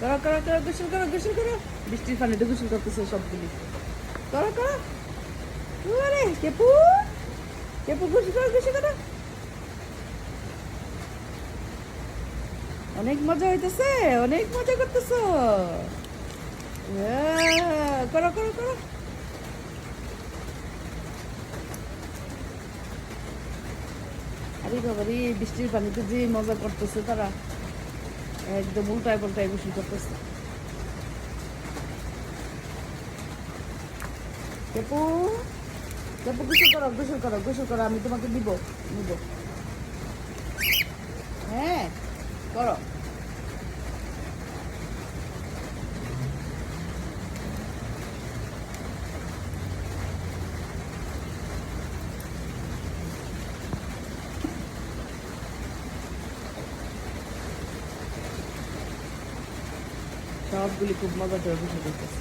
করো করো করো, গোসল করো গোসল করো। বৃষ্টির পানিতে গোসল করতেছে সবগুলি। করো করো। আরে কেপু, কেপু গোসল করো গোসল করো। অনেক মজা হইতেছে, অনেক মজা করতেছো। করো করো করো। আরে বাবা রে, বৃষ্টির পানিতে যে মজা করতেছে তারা, একদম উল্টায় পাল্টায় গোসল করতেছে। কেপু, কেপু গোসল করো গোসল করো গোসল করো, আমি তোমাকে দিব নিব। হ্যাঁ করো। সবগুলি খুব মজা করে গোসল করতেছে।